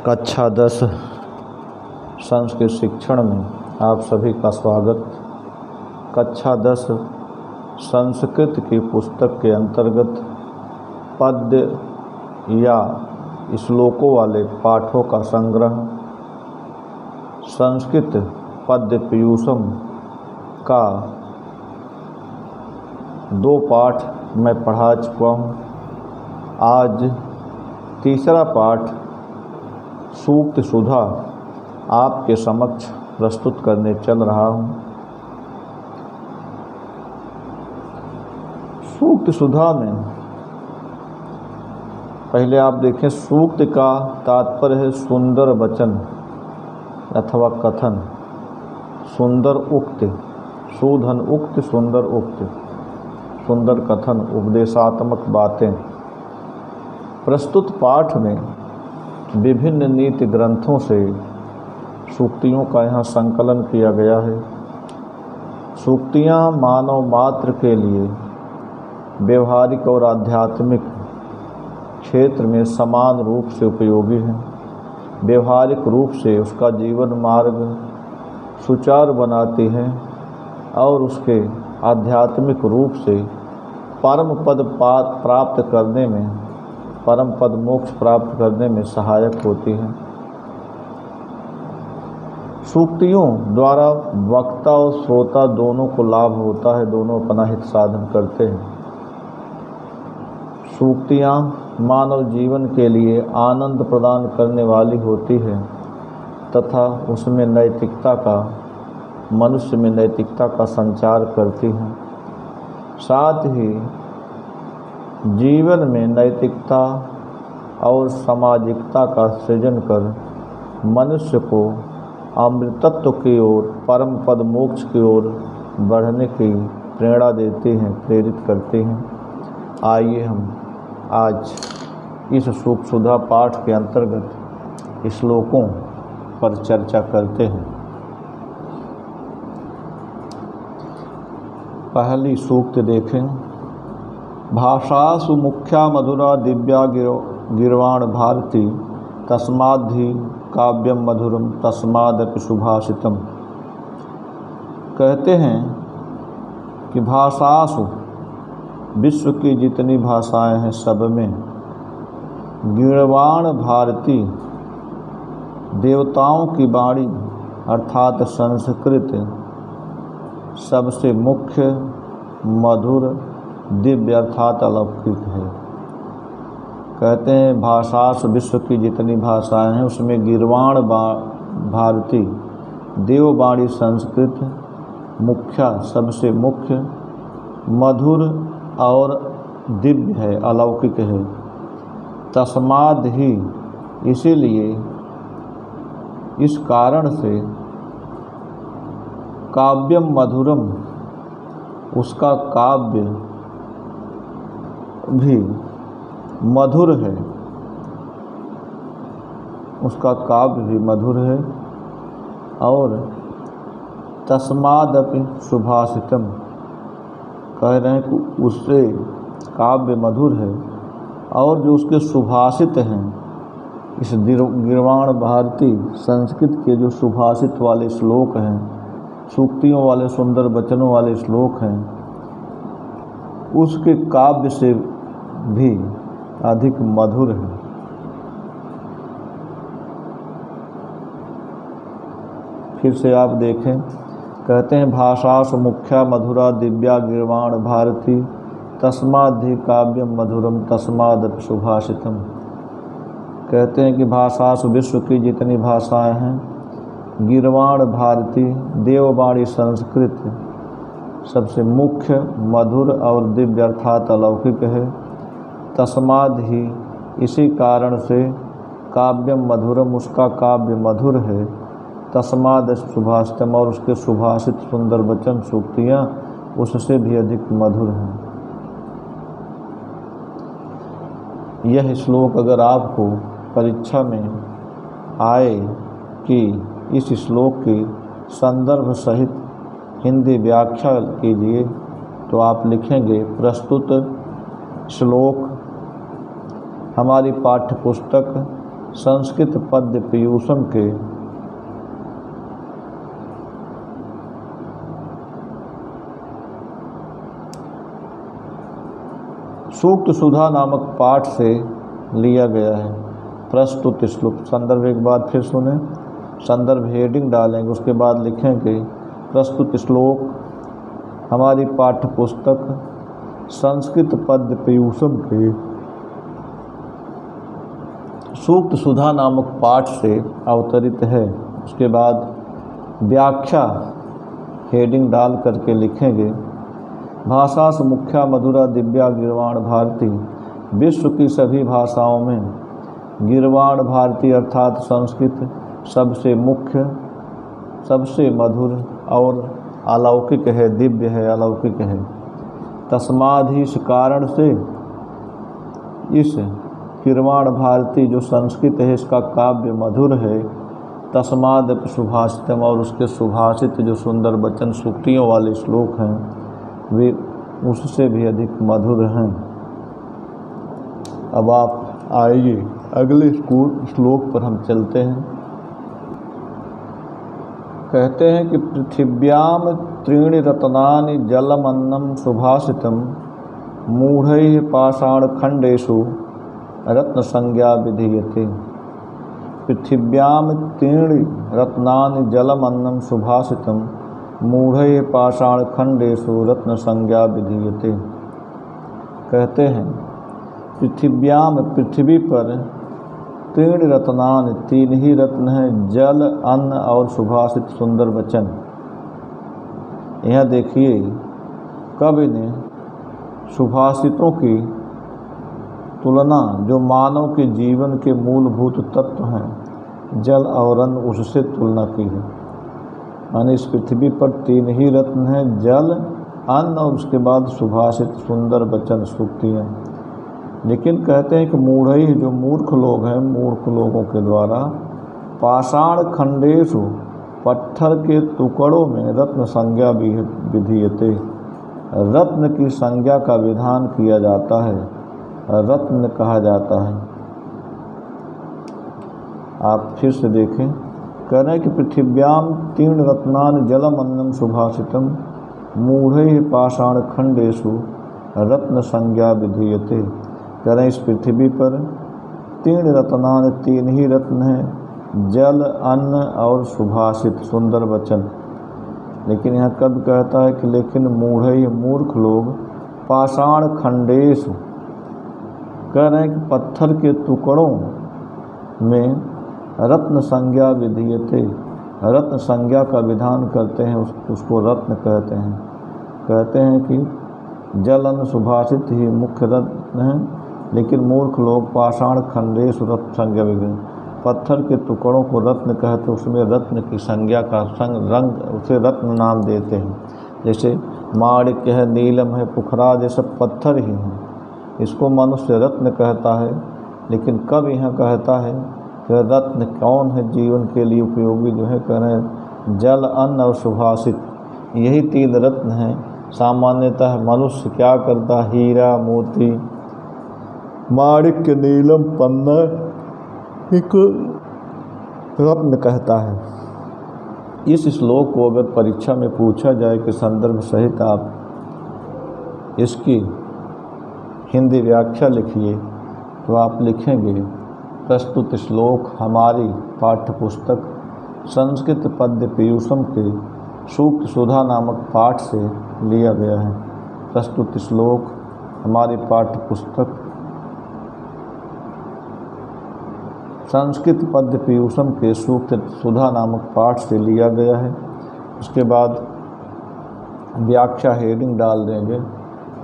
कक्षा 10 संस्कृत शिक्षण में आप सभी का स्वागत। कक्षा 10 संस्कृत की पुस्तक के अंतर्गत पद्य या श्लोकों वाले पाठों का संग्रह संस्कृत पद्य पीयूषम का 2 पाठ मैं पढ़ा चुका हूँ। आज तीसरा पाठ सूक्त सुधा आपके समक्ष प्रस्तुत करने चल रहा हूँ। सूक्त सुधा में पहले आप देखें, सूक्त का तात्पर्य है सुंदर वचन अथवा कथन, सुंदर उक्त, सुधन उक्त, सुंदर उक्त, सुंदर कथन, उपदेशात्मक बातें। प्रस्तुत पाठ में विभिन्न नीति ग्रंथों से सूक्तियों का यहाँ संकलन किया गया है। सूक्तियाँ मानव मात्र के लिए व्यवहारिक और आध्यात्मिक क्षेत्र में समान रूप से उपयोगी हैं। व्यवहारिक रूप से उसका जीवन मार्ग सुचारू बनाती हैं और उसके आध्यात्मिक रूप से परम पद प्राप्त करने में, परम पद मोक्ष प्राप्त करने में सहायक होती हैं। सूक्तियों द्वारा वक्ता और श्रोता दोनों को लाभ होता है, दोनों अपना हित साधन करते हैं। सूक्तियाँ मानव जीवन के लिए आनंद प्रदान करने वाली होती है तथा उसमें नैतिकता का, मनुष्य में नैतिकता का संचार करती हैं। साथ ही जीवन में नैतिकता और सामाजिकता का सृजन कर मनुष्य को अमृतत्व की ओर, परम पद मोक्ष की ओर बढ़ने की प्रेरणा देती हैं, प्रेरित करती हैं। आइए हम आज इस सूक्त सुधा पाठ के अंतर्गत श्लोकों पर चर्चा करते हैं। पहली सूक्त देखें। भाषासु मुख्या मधुरा दिव्या गिर्वाण भारती तस्माद्धि काव्यम मधुरम तस्मादपि सुभाषितम। कहते हैं कि भाषासु, विश्व की जितनी भाषाएं हैं सब में, गिर्वाण भारती, देवताओं की वाणी अर्थात संस्कृत सबसे मुख्य, मधुर, दिव्य अर्थात अलौकिक है। कहते हैं भाषासु, विश्व की जितनी भाषाएं हैं उसमें गिर्वाण भारती, देववाणी संस्कृत मुख्या, सबसे मुख्य, मधुर और दिव्य है, अलौकिक है। तस्माद ही, इसीलिए, इस कारण से, काव्यम मधुरम, उसका काव्य भी मधुर है, उसका काव्य भी मधुर है। और तस्मादपि सुभाषितम, कह रहे हैं कि उससे काव्य मधुर है और जो उसके सुभाषित हैं, इस गिर्वाण भारती संस्कृत के जो सुभाषित वाले श्लोक हैं, सूक्तियों वाले सुंदर वचनों वाले श्लोक हैं, उसके काव्य से भी अधिक मधुर है। फिर से आप देखें, कहते हैं भाषासु मुख्या मधुरा दिव्या गिर्वाण भारती तस्माद्धि काव्यम मधुरम तस्मादपि सुभाषितम। कहते हैं कि भाषासु, विश्व की जितनी भाषाएं हैं, गिर्वाण भारती, देववाणी संस्कृत सबसे मुख्य, मधुर और दिव्य अर्थात अलौकिक है। तस्माद ही, इसी कारण से, काव्यम मधुरम, उसका काव्य मधुर है। तस्माद सुभाषितम, और उसके सुभाषित सुंदर वचन सूक्तियाँ उससे भी अधिक मधुर हैं। यह श्लोक अगर आपको परीक्षा में आए कि इस श्लोक की संदर्भ सहित हिंदी व्याख्या कीजिए, तो आप लिखेंगे प्रस्तुत श्लोक हमारी पाठ्य पुस्तक संस्कृत पद्य पीयूषम के सूक्त सुधा नामक पाठ से लिया गया है। प्रस्तुत श्लोक। संदर्भ एक बार फिर सुने, संदर्भ हेडिंग डालेंगे, उसके बाद लिखेंगे प्रस्तुत श्लोक हमारी पाठ्य पुस्तक संस्कृत पद्य पीयूषम के सूक्त सुधा नामक पाठ से अवतरित है। उसके बाद व्याख्या हेडिंग डाल करके लिखेंगे भाषा से मुख्या मधुरा दिव्या गिरवाण भारती। विश्व की सभी भाषाओं में गिरवाण भारती अर्थात संस्कृत सबसे मुख्य, सबसे मधुर और अलौकिक है, दिव्य है, अलौकिक है। तस्माद ही इस कारण से इस गिरवाण भारती जो संस्कृत है इसका काव्य मधुर है। तस्माद सुभाषितम, और उसके सुभाषित जो सुंदर वचन सूक्तियों वाले श्लोक हैं वे उससे भी अधिक मधुर हैं। अब आप आइए अगले श्लोक पर हम चलते हैं। कहते हैं कि पृथिव्याम त्रीणि रत्नानि जलमन्नम सुभाषितम मूढ़ैः पाषाणखण्डेषु रत्न संज्ञा विधीयते। पृथिव्याम त्रीणि रत्नानि जलमन्नम सुभाषितम मूढ़ैः पाषाणखण्डेषु रत्न संज्ञा विधीयते। कहते हैं पृथिव्याम, पृथ्वी पर तीन रत्नान, तीन ही रत्न हैं, जल, अन्न और सुभाषित सुंदर वचन। यहाँ देखिए कवि ने सुभाषितों की तुलना जो मानव के जीवन के मूलभूत तत्व हैं जल और अन्न, उससे तुलना की है। माने इस पृथ्वी पर तीन ही रत्न हैं, जल, अन्न और उसके बाद सुभाषित सुंदर वचन सूक्तियाँ। लेकिन कहते हैं कि मूढ़ई, जो मूर्ख लोग हैं, मूर्ख लोगों के द्वारा पाषाण खंडेषु, पत्थर के टुकड़ों में रत्न संज्ञा विधीयते, रत्न की संज्ञा का विधान किया जाता है, रत्न कहा जाता है। आप फिर से देखें, कह रहे हैं कि पृथिव्याम तीन रत्नान जलम अन्नम सुभाषितम मूढ़ैः पाषाण खंडेषु रत्न संज्ञा विधीयते। कह रहे हैं इस पृथ्वी पर तीन रत्नान, तीन ही रत्न हैं, जल, अन्न और सुभाषित सुंदर वचन। लेकिन यहाँ कब कहता है कि लेकिन मूढ़ैः, मूर्ख लोग, पाषाण खंडेषु, कह रहे हैं कि पत्थर के टुकड़ों में रत्न संज्ञा विधीयते, रत्न संज्ञा का विधान करते हैं, उसको रत्न कहते हैं। कहते हैं कि जल, अन्न, सुभाषित ही मुख्य रत्न हैं, लेकिन मूर्ख लोग पाषाण खंडेश रत्न संज्ञा विधीयते, पत्थर के टुकड़ों को रत्न कहते, उसमें रत्न की संज्ञा का संग रंग, उसे रत्न नाम देते हैं। जैसे माणिक्य है, नीलम है, पुखराज, ये सब पत्थर ही हैं, इसको मनुष्य रत्न कहता है। लेकिन कब यह कहता है कि रत्न कौन है जीवन के लिए उपयोगी, जो है कह रहे हैं जल, अन्न और सुभाषित, यही तीन रत्न हैं। सामान्यतः मनुष्य क्या करता, हीरा, मोती, माणिक्य, नीलम, पन्ना एक रत्न कहता है। इस श्लोक को अगर परीक्षा में पूछा जाए कि संदर्भ सहित आप इसकी हिंदी व्याख्या लिखिए, तो आप लिखेंगे प्रस्तुत श्लोक हमारी पाठ्य पुस्तक संस्कृत पद्य पीयूषम के सूक्त सुधा नामक पाठ से लिया गया है। प्रस्तुत श्लोक हमारी पाठ्य पुस्तक संस्कृत पद्य पीयूषम के सूक्त सुधा नामक पाठ से लिया गया है। उसके बाद व्याख्या हेडिंग डाल देंगे,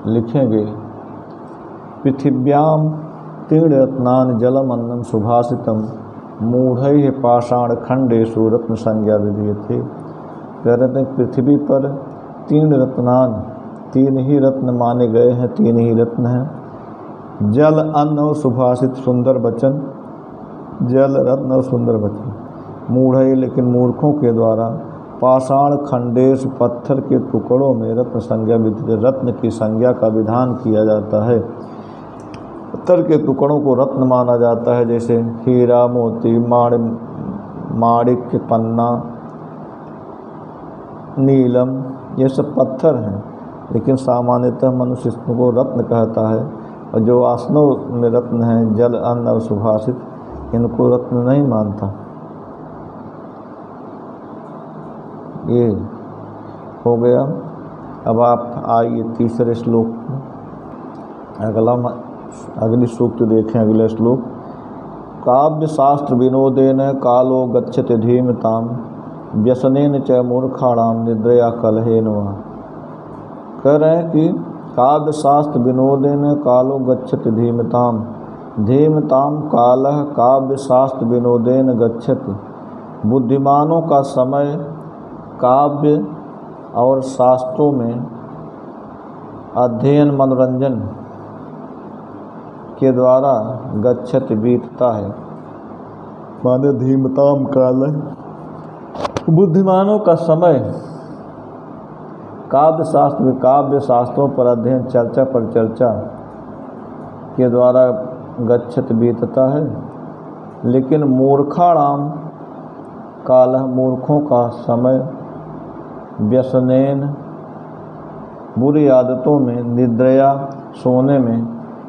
लिखेंगे पृथिव्याम तीन रत्नान जलम अन्नम सुभाषितम मूढ़ैः पाषाण खंडेषु रत्न संज्ञा विधीयते। कह रहे हैं पृथ्वी पर तीन रत्नान, तीन ही रत्न माने गए हैं, तीन ही रत्न हैं, जल, अन्न और सुभाषित सुंदर वचन। जल, रत्न और सुंदर वचन। मूढ़ैः, लेकिन मूर्खों के द्वारा पाषाण खंडेश, पत्थर के टुकड़ों में रत्न संज्ञा विधीयते, रत्न की संज्ञा का विधान किया जाता है। पत्थर के टुकड़ों को रत्न माना जाता है, जैसे हीरा, मोती, माणिक्य, पन्ना, नीलम, ये सब पत्थर हैं। लेकिन सामान्यतः मनुष्य इसको रत्न कहता है, और जो आसनों में रत्न हैं, जल, अन्न और सुभाषित, इनको रत्न नहीं मानता। ये हो गया। अब आप आइए तीसरे श्लोक में, अगली सूक्त देखें। अगला श्लोक, काव्य शास्त्र विनोदेन कालो गच्छति धीमताम व्यसनेन च मूर्खाणाम निद्रया कलहेन वा। कह रहे हैं कि काव्य शास्त्र विनोदेन कालो गच्छति धीमताम, धीमताम कालः काव्य शास्त्र विनोदेन गच्छति। बुद्धिमानों का समय काव्य और शास्त्रों में अध्ययन मनोरंजन के द्वारा गच्छति बीतता है। माने धीमताम कालः, बुद्धिमानों का समय काव्य शास्त्रों पर अध्ययन, चर्चा पर चर्चा के द्वारा गच्छति बीतता है। लेकिन मूर्खाणाम कालः, मूर्खों का समय व्यसनेन, बुरी आदतों में, निद्रया, सोने में,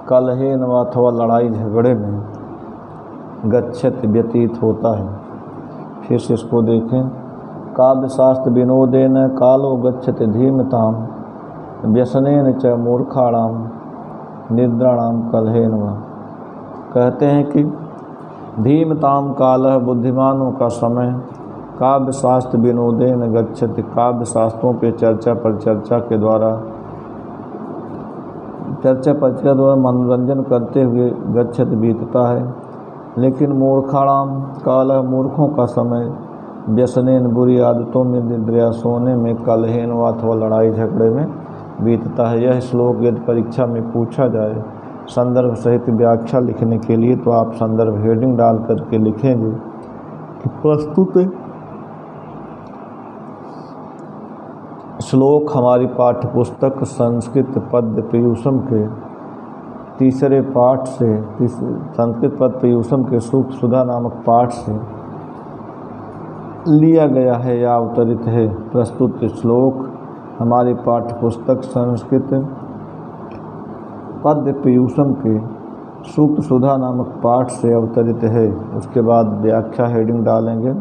कलहेन अथवा लड़ाई झगड़े में गच्छति, व्यतीत होता है। फिर से इसको देखें। काव्य शास्त्र विनोदेन कालो गच्छति धीमताम व्यसनेन च मूर्खाणाम निद्राणाम कलहेन वा। कहते हैं कि धीमताम कालः, बुद्धिमानों का समय, काव्य शास्त्र विनोदेन गच्छति, काव्य शास्त्रों के चर्चा पर चर्चा के द्वारा मनोरंजन करते हुए गच्छति बीतता है। लेकिन मूर्खाणाम कालः, मूर्खों का समय, व्यसनेन, बुरी आदतों में, निद्रया, सोने में, कलहेन वा अथवा लड़ाई झगड़े में बीतता है। यह श्लोक यदि परीक्षा में पूछा जाए संदर्भ सहित व्याख्या लिखने के लिए, तो आप संदर्भ हेडिंग डाल करके लिखेंगे कि प्रस्तुत श्लोक हमारी पाठ्य पुस्तक संस्कृत पद्य पीयूषम के तीसरे पाठ से, संस्कृत पद्य पीयूषम के सूक्त सुधा नामक पाठ से लिया गया है या अवतरित है। प्रस्तुत श्लोक हमारी पाठ्य पुस्तक संस्कृत पद्य पीयूषम के सूक्त सुधा नामक पाठ से अवतरित है। उसके बाद व्याख्या हेडिंग डालेंगे,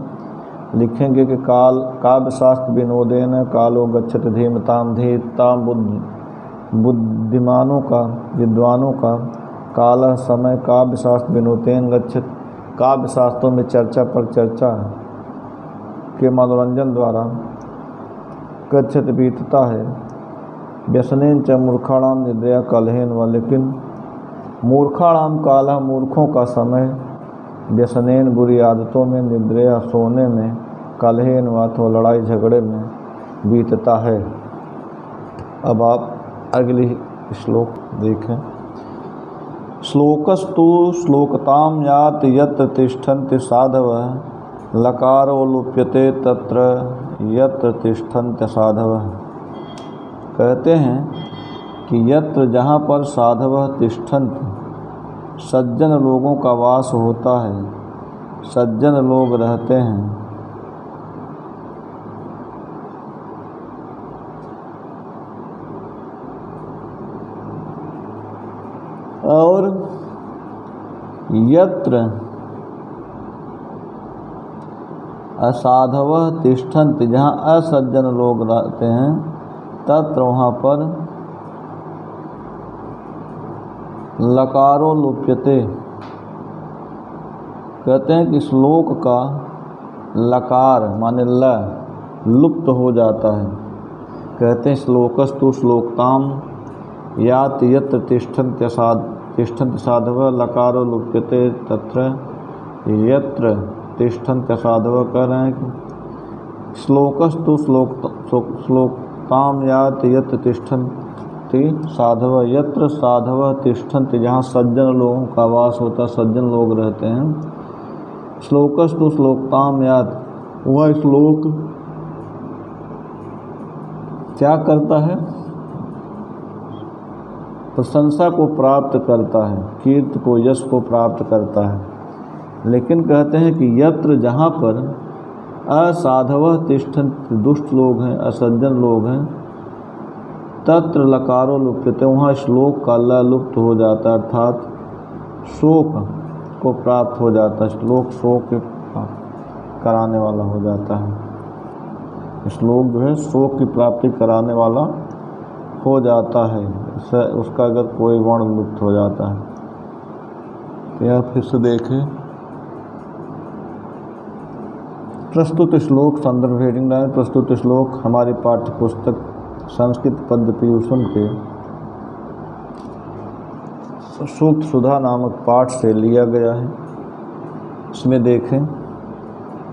लिखेंगे कि काव्य शास्त्र विनोदेन कालो गच्छति धीमताम, धीमताम बुद्धिमानों का, विद्वानों का, कालः समय, काव्य शास्त्र विनोदेन गच्छति, काव्य शास्त्रों में चर्चा पर चर्चा के मनोरंजन द्वारा गच्छति बीतता है। व्यसनेन च मूर्खाणाम निद्रया कलहेन वा। लेकिन मूर्खाणाम कालः, मूर्खों का समय, व्यसनेन, बुरी आदतों में, निद्रया, सोने में, कलहेन वा अथवा लड़ाई झगड़े में बीतता है। अब आप अगली श्लोक देखें। श्लोकस्तु श्लोकताम यात यत्र तिष्ठन्ति साधवः लकारो लुप्यते तत्र यत्र तिष्ठन्ति साधवः। कहते हैं कि यत्र, जहाँ पर साधवः तिष्ठन्ति, सज्जन लोगों का वास होता है, सज्जन लोग रहते हैं, और यत्र असाधवः तिष्ठन्ति, जहाँ असज्जन लोग रहते हैं, तत्र वहाँ पर लकारो लुप्यते। कहते हैं कि श्लोक का लकार माने ल लुप्त हो जाता है। कहते हैं श्लोकस्तु श्लोकताम यात यत्र तिष्ठन्ति साधवः लकारो लुप्यते तत्र यत्र तिष्ठन्ति साधवः। कह रहे हैं कि श्लोकस्तु श्लोकताम यात यत्र तिष्ठन्ति साधवः, यत्र साधवः तिष्ठन्ति, जहाँ सज्जन लोगों का वास होता, सज्जन लोग रहते हैं। श्लोकस्तु श्लोकताम यात, वह श्लोक क्या करता है? प्रशंसा को प्राप्त करता है, कीर्ति को, यश को प्राप्त करता है। लेकिन कहते हैं कि यत्र, जहाँ पर असाधवः तिष्ठन्ति, दुष्ट लोग हैं, असज्जन लोग हैं, तत्र लकारो लुप्यते, वहाँ श्लोक का ल लुप्त हो जाता है, अर्थात शोक को प्राप्त हो जाता है। श्लोक शोक कराने वाला हो जाता है। श्लोक जो है शोक की प्राप्ति कराने वाला हो जाता है, उसका अगर कोई वर्ण लुप्त हो जाता है। तो यह फिर से देखें, प्रस्तुत श्लोक संदर्भ हेडिंग लाइन। प्रस्तुत श्लोक हमारी पाठ्य पुस्तक संस्कृत पद्य पीयूषण के सूक्त सुधा नामक पाठ से लिया गया है। इसमें देखें,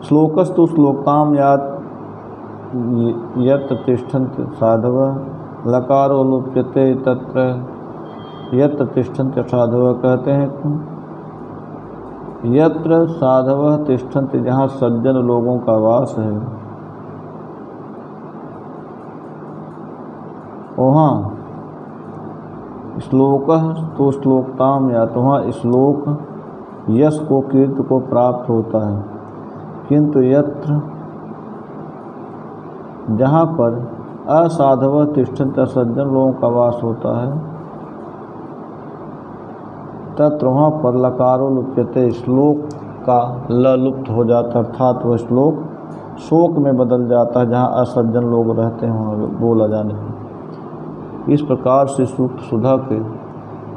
श्लोकस्तु श्लोकताम यत्र तिष्ठन्ति साधवः लकारो लुप्यते तत्र यत्र तिष्ठन्ति साधवः। कहते हैं कि यत्र साधवः तिष्ठन्ति, जहाँ सज्जन लोगों का वास है, वहाँ श्लोक तो श्लोकताम या, तो वहाँ श्लोक यश को, कीर्ति को प्राप्त होता है। किंतु यत्र, जहाँ पर असाधव तिष्ठन्ति, सज्जन लोगों का वास होता है, तत्र वहाँ पर लकारो लुप्यते, श्लोक का ल लुप्त हो जाता है, अर्थात वह श्लोक शोक में बदल जाता है। जहाँ असज्जन लोग रहते हैं वहाँ बोला जाने पर। इस प्रकार से सूक्त सुधा के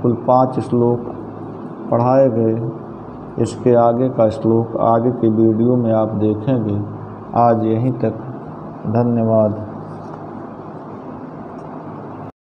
कुल 5 श्लोक पढ़ाए गए। इसके आगे का श्लोक आगे के वीडियो में आप देखेंगे। आज यहीं तक, धन्यवाद।